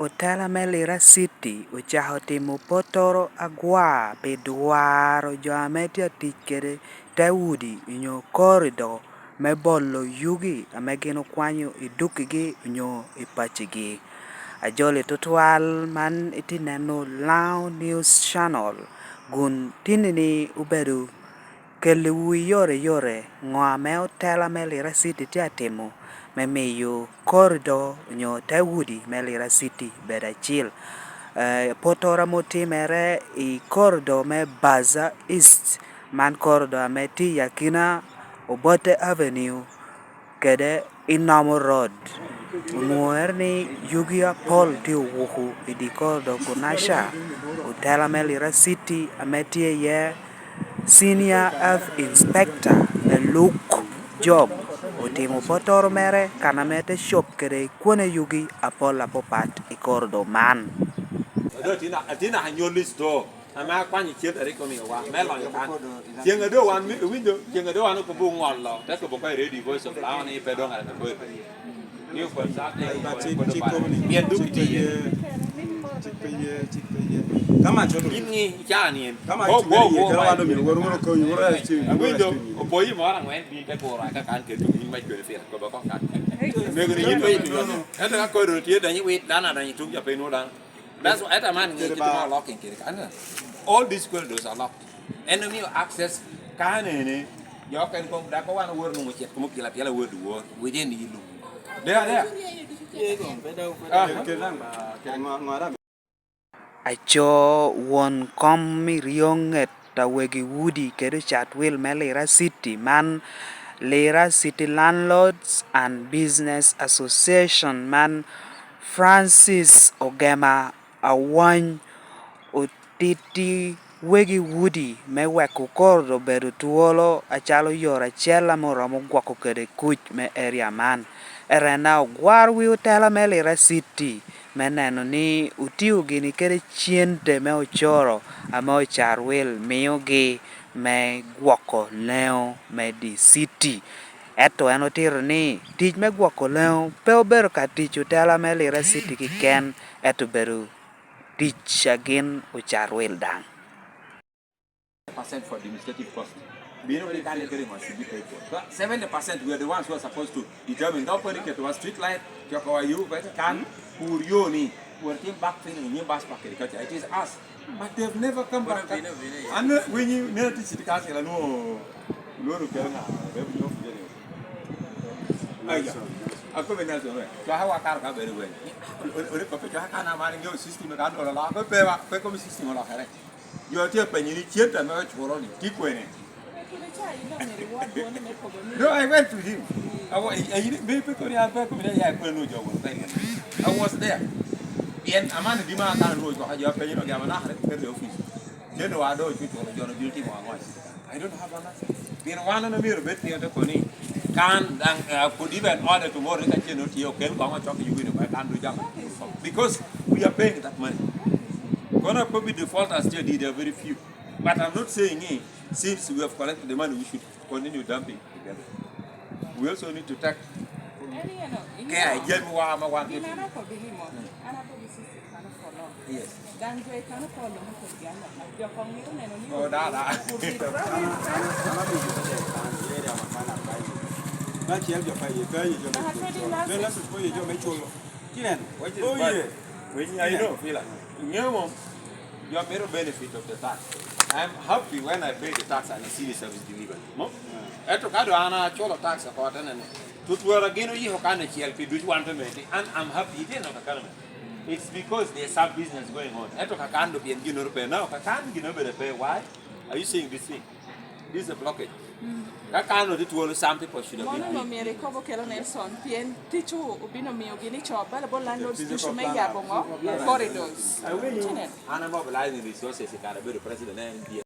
Otela me Lira City ochako timo potoro agwa pe dwaro jo ametia tich kede te udi nyo corridor me bolo yugi ame gino kwanyo idukigi nyo ipachigi. Ajoli tutwal man itineno Lao News Channel gun tinini ubedu kelewi yore ngwa me otela me Lira City tia timo me miyo corridor nyo tewudi me Lira City beda chil potora motimere i corridor me Bazzar East man corridor me ti yakina Obote Avenue kede Inamo Road ngwer ni yugia Paul ti wuku idi corridor kunasha otela me Lira City ametie ye Senior Health Inspector Eluk Job otimo potoro mere kana mete shop kere kone yugi apola popat ikordo man. Tina hanyoli store ama kwani chet ari komi wa melo kan jenga do wan window jenga do wan ko bu ngol lo ta ko bo kai ready voice of law ni pe do ngala ko ni ko sa bien du ti kama chodo ni chani kama kama do mi woro ko yoro chi window o boyi mo ran wen bi ka ko ra ka kan ke tu ni mai ko fe ko ba ko kan me ko ni wi tu eta ko ro ti da ni wi dana da ni tu ya pe no dan. That's why at a man get more locking. All these corridors are locked. Enemy access can any you can come back one word no much come kill up yellow word within the loop. There. Acho won komi rionget ta wegi wudi kere Chatwell me Lira City man Lira City Landlords and Business Association man Francis Ogema awany otiti wegi wudi me weko kordo bedo tuolo achalo yora chela moromo gwako kede kuch me area man erena ogwar wi otela me Lira City me neno ni utiu gini kede chiente me ochoro ama ochar wil miyogi me gwako leo me di city eto en otiro ni tich me gwako leo pe obero ka tich otela me Lira City kiken eto bero tich again ochar wil dang. Percent for administrative cost. We know they can't get it must be paid for. But 70% we are the ones who are supposed to determine. Don't put it to a street light, you better can who you need. We're came back feeling in bus packet. It is us. But they've never come back. And when you know to see the castle, I know to get revenue. I come in as well. So how I can't have very well. I can't manage your system. I can't allow a pay system. You are here when you need to and much for only keep winning. No, I went to him. I was there. And a man of demand can't roll to your penny of Yamana the office. You know, I don't your beauty one. I don't have an been one on a mirror bit near the pony. Can't could even order tomorrow that you know you can come and talk to you with I can't do that. Because we are paying that money. Gonna probably default as still did very few. But I'm not saying since we have collected the money, we should continue dumping together. We also need to tax. Yes. You have better benefit of the tax. I'm happy when I pay the tax and I see the service delivered. Eto kado ana chola tax about and tutwara gino yi hokana CLP do want to make and I'm happy it no kakana. It's because there's some business going on. Eto kakando bien gino repair now kakan gino be repair why? Are you saying this thing? This is a blockage. Kakano it will some people should have been. No me recover kelo Nelson pien tichu ubino mi ogini choba la landlords to me yabongo corridors. Ana mobilizing resources ka be the president and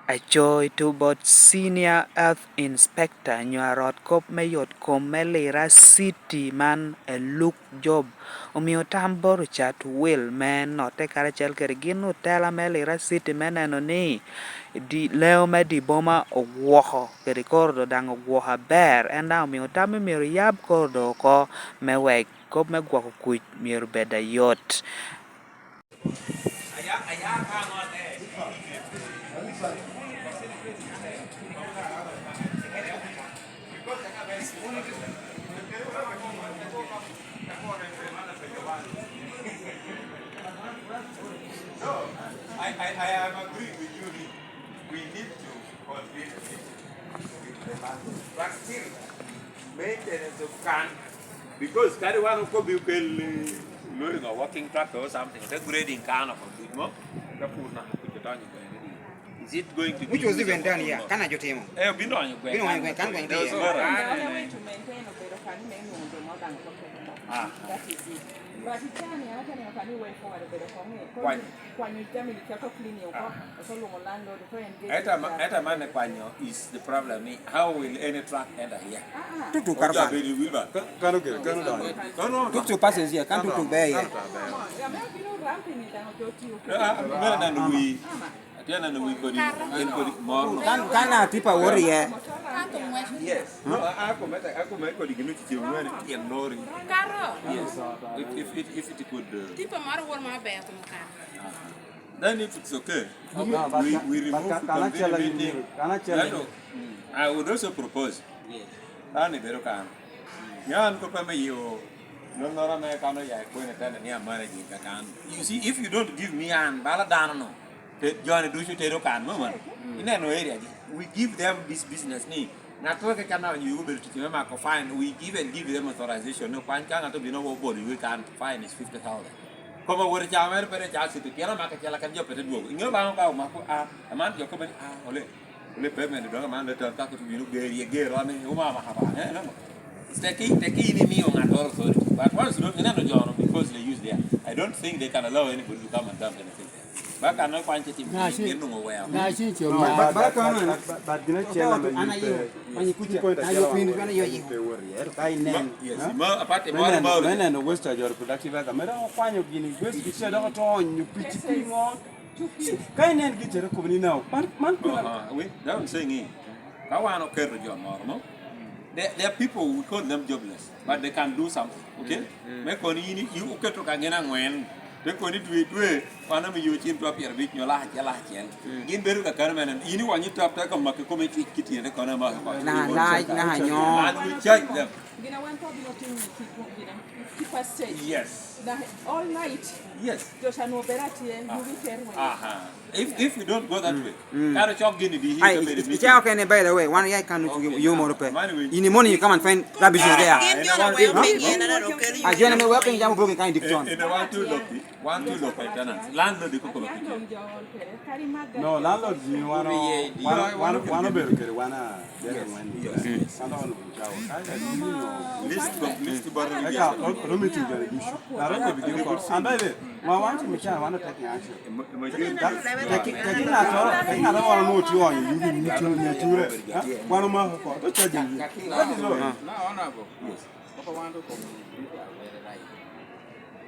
Achoy to bot Senior Health Inspector nyarot kop mayot kom me Lira City man Eluk Job omiyo tamboro chat will man note karachel kere gin otela me Lira City meneno ni di leo me di boma ogwoho kere kordo dang ogwoha ber enda omiyo tame miro yab kordo ko me wek kop me gwako kuch mier beda yot. I am agreeing with you. We need to complete the land. But still, maintenance of can, because carry one of you can learn a working tractor or something, the grading can of a big mo. Is it going to be? Which was even done here? Can I just tell you? Been on your way. Been on your way. Can go in The there. only way to maintain a better family name more than that is it. But it's a funny way forward a better for me. When you tell me you can clean your car, a solo landlord, At a man, is the problem. How will any truck enter here? To Carva. Took two passes here. Can't to bear here. Can people worry here? Yes. No, I could make a dignity in Lori. Yes. If it could. Then if it's okay, we remove the I would also propose. Ani beru kan. Yan ko pa mayo. No na kano ya ko na tan niya manage kan. You see, if you don't give me an bala dano, John do you tero kan mo man. In no area, we give them this business ni. Na to ke kana you will to ma ko fine. We give them authorization. No pan kan to be no body we can fine is 50,000. Como word jammer per chance to kira ma ka chala kan jo per duo. Ingo ba ka ma ko man jo ko be ole. Le payment do man le ta ko to be gero ame uma ma ha ba. No. Take in me on authority. But once you don't know because they use there, I don't think they can allow anybody to come and dump anything there. But I know quantity you know where. But there are people who call them jobless, but they can do something. Okay? Make on you okay to Kagena when they can do it. One of you chin to appear with your lahat. In Beruka Carmen, and you want you to have to make a committee kitty and economy. And we check them. Keep us safe. Yes. All night. Yes. Just an operati and you will care when. If you don't go that way, kind of chalk guinea be here. It's okay, by the way. One year can you more pay. In the morning, you come and find rubbish there. I generally working down broken kind of diction. In the one, two local tenants. Landlord, the couple of no, landlord, you want one of the one. List bottom. And by the way, I want to make one taking action. Taking I don't want to know what you want. You need to one of my what is honorable.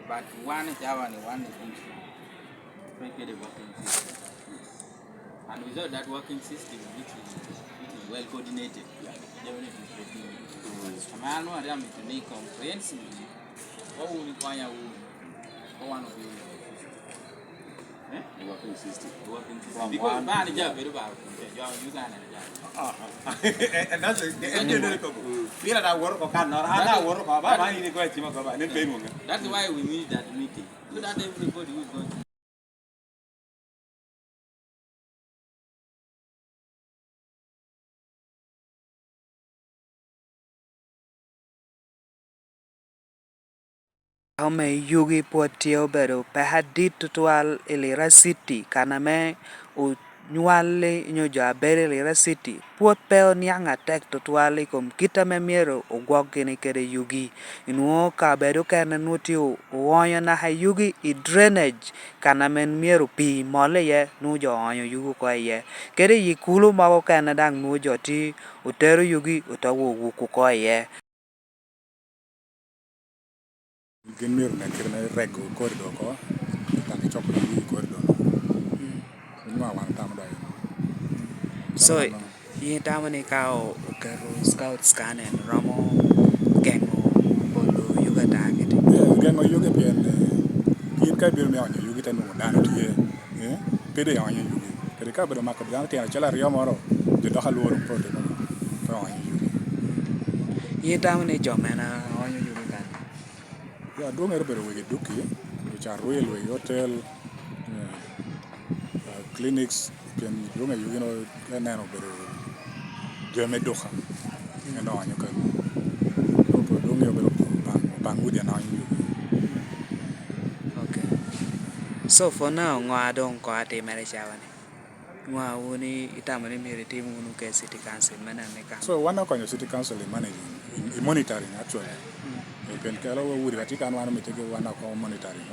But one is our and one is the working system. And without that working system, which is well coordinated, a man who is to make comprehensively, what will require one of you? The working system. Because bad job, you can. And that's the engineering. Feel that work or cannot have work about any question about anything. That's why we need that meeting. So that everybody who is going to. Home yugi potio bedo pehadit tutual Lira City kaname u nyuale nyojo abere Lira City puot peo nianga tek tutual kom kita memiero ugwok gini kede yugi inuo ka bedo kene nuti uonyo na ha yugi I drainage kaname miero pi mole ye nujo onyo yugu kwa ye kede yikulu mako kene dang nujo ti utero yugi utawo wuku kwa ye. Gemir na kirna rego corridor ko tangi chok ni corridor no ma wan tam dai So yi tamani kao kero scout scan and ramo gengo bolo yuga target Gengo yugi bien yin ka bir me onyo yugi tanu dano tie pede onyo yugi kede ka bedo mako dano tiana chala rio moro de do haluoro pote no to onyo yugi Yita mane jomena onyo yugi kan. ya do ngere bedo wege duki char railway hotel clinics bien do ngere yugi no neno bedo jome doha no onyo kan do ngere bedo bang wudi na onyo yugi. Okay. So for now, ngwa dong ko ate mere chawane. Ngwa woni itamane mere timu unu ke city council mana ne kan. So one of the city council in managing, in monitoring actually. You can tell over wood that you can want to take one of monitoring.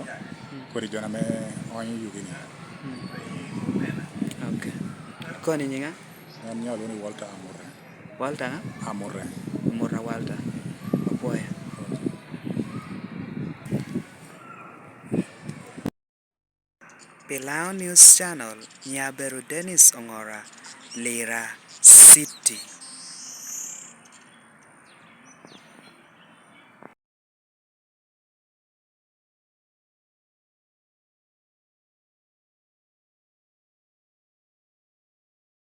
For the jana me on you gini. Okay. Koni nyinga? And you're only Walter Amore. Walter ha? Amore. Mura Walter. Apoya. Pilau News Channel, Nyaberu Denish Ongora, Lira City.